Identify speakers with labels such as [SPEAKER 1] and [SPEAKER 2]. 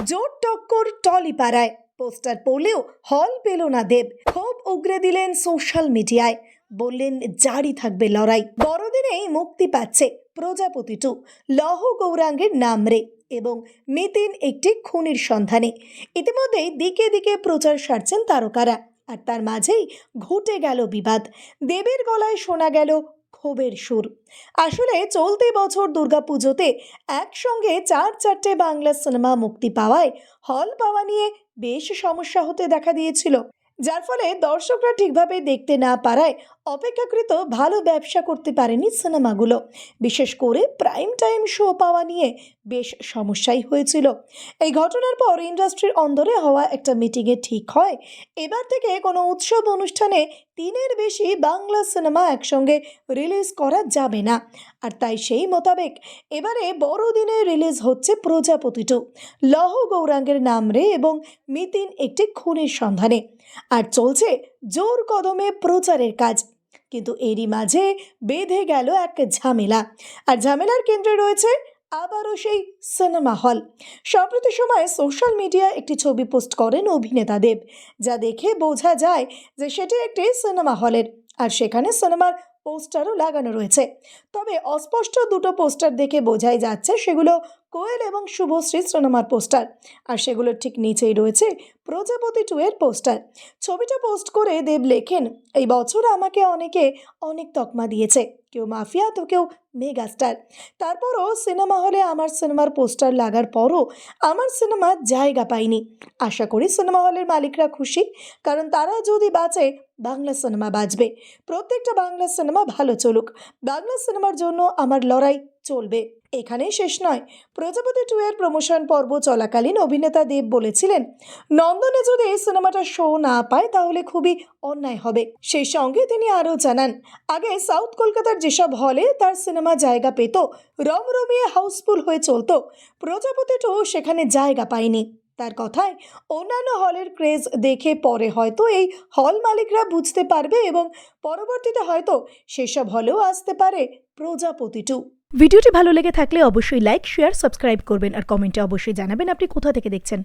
[SPEAKER 1] জোর টক্কর টলিপাড়ায় পোস্টার পড়লেও হল পেল না দেব। ক্ষোভ উগরে দিলেন সোশ্যাল মিডিয়ায়, বললেন জারি থাকবে লড়াই। বড়দিনেই মুক্তি পাচ্ছে প্রজাপতি 2, লহ গৌরাঙ্গের নাম রে এবং মিতিন একটি খুনির সন্ধানে। ইতিমধ্যেই দিকে দিকে প্রচার সারছেন তারকারা, আর তার মাঝেই ঘটে গেল বিবাদ। দেবের গলায় শোনা গেল ক্ষোভের সুর। আসলে চলতি বছর দুর্গাপুজোতে একসঙ্গে 4-4টে বাংলা সিনেমা মুক্তি পাওয়ায় হল পাওয়া নিয়ে বেশ সমস্যা হতে দেখা দিয়েছিল, যার ফলে দর্শকরা ঠিকভাবে দেখতে না পারায় অপেক্ষাকৃত ভালো ব্যবসা করতে পারেনি সিনেমাগুলো। বিশেষ করে প্রাইম টাইম শো পাওয়া নিয়ে বেশ সমস্যাই হয়েছিল। এই ঘটনার পর ইন্ডাস্ট্রির অন্দরে হওয়া একটা মিটিংয়ে ঠিক হয়, এবার থেকে কোনো উৎসব অনুষ্ঠানে 3-এর বেশি বাংলা সিনেমা একসঙ্গে রিলিজ করা যাবে না। আর তাই সেই মোতাবেক এবারে বড়দিনে রিলিজ হচ্ছে প্রজাপতি 2, লহ গৌরাঙ্গের নাম রে এবং মিতিন একটি খুনির সন্ধানে। আর চলছে জোর কদমে প্রচারের কাজ। কিন্তু এরই মাঝে বেঁধে গেল এক ঝামেলা, আর ঝামেলার কেন্দ্রে রয়েছে আবারও সেই সিনেমা হল। সম্প্রতি সময়ে সোশ্যাল মিডিয়ায় একটি ছবি পোস্ট করেন অভিনেতা দেব, যা দেখে বোঝা যায় যে সেটি একটি সিনেমা হলের, আর সেখানে সিনেমার পোস্টারও লাগানো রয়েছে। তবে অস্পষ্ট দুটো পোস্টার দেখে বোঝাই যাচ্ছে সেগুলো কোয়েল এবং শুভশ্রী সিনেমার পোস্টার, আর সেগুলোর ঠিক নিচেই রয়েছে প্রজাপতি 2 এর পোস্টার। ছবিটা পোস্ট করে দেব লেখেন, এই বছর আমাকে অনেকে অনেক তকমা দিয়েছে, কেউ মাফিয়া তো কেউ মেগাস্টার। তারপরও সিনেমা হলে আমার সিনেমার পোস্টার লাগার পরও আমার সিনেমা জায়গা পায়নি। আশা করি সিনেমা হলের মালিকরা খুশি, কারণ তারা যদি বাঁচে বাংলা সিনেমা বাঁচবে। প্রত্যেকটা বাংলা সিনেমা ভালো চলুক, বাংলা সিনেমার জন্য আমার লড়াই চলবে। এখানেই শেষ নয়, প্রজাপতি 2 এর প্রমোশন পর্ব চলাকালীন অভিনেতা দেব বলেছিলেন, নন্দনে যদি এই সিনেমাটা শো না পায় তাহলে খুবই অন্যায় হবে। সেই সঙ্গে তিনি আরও জানান, আগে সাউথ কলকাতার যেসব হলে তার সিনেমা জায়গা পেত, রমরমিয়ে হাউসফুল হয়ে চলতো, প্রজাপতি 2 সেখানে জায়গা পায়নি। তার কথায় অন্যান্য হলের ক্রেজ দেখে পরে হয়তো এই হল মালিকরা বুঝতে পারবে এবং পরবর্তীতে হয়তো সেসব হলেও আসতে পারে প্রজাপতি 2।
[SPEAKER 2] ভিডিওটি ভালো লেগে থাকলে অবশ্যই লাইক, শেয়ার, সাবস্ক্রাইব করবেন আর কমেন্টে অবশ্যই জানাবেন আপনি কোথা থেকে দেখছেন।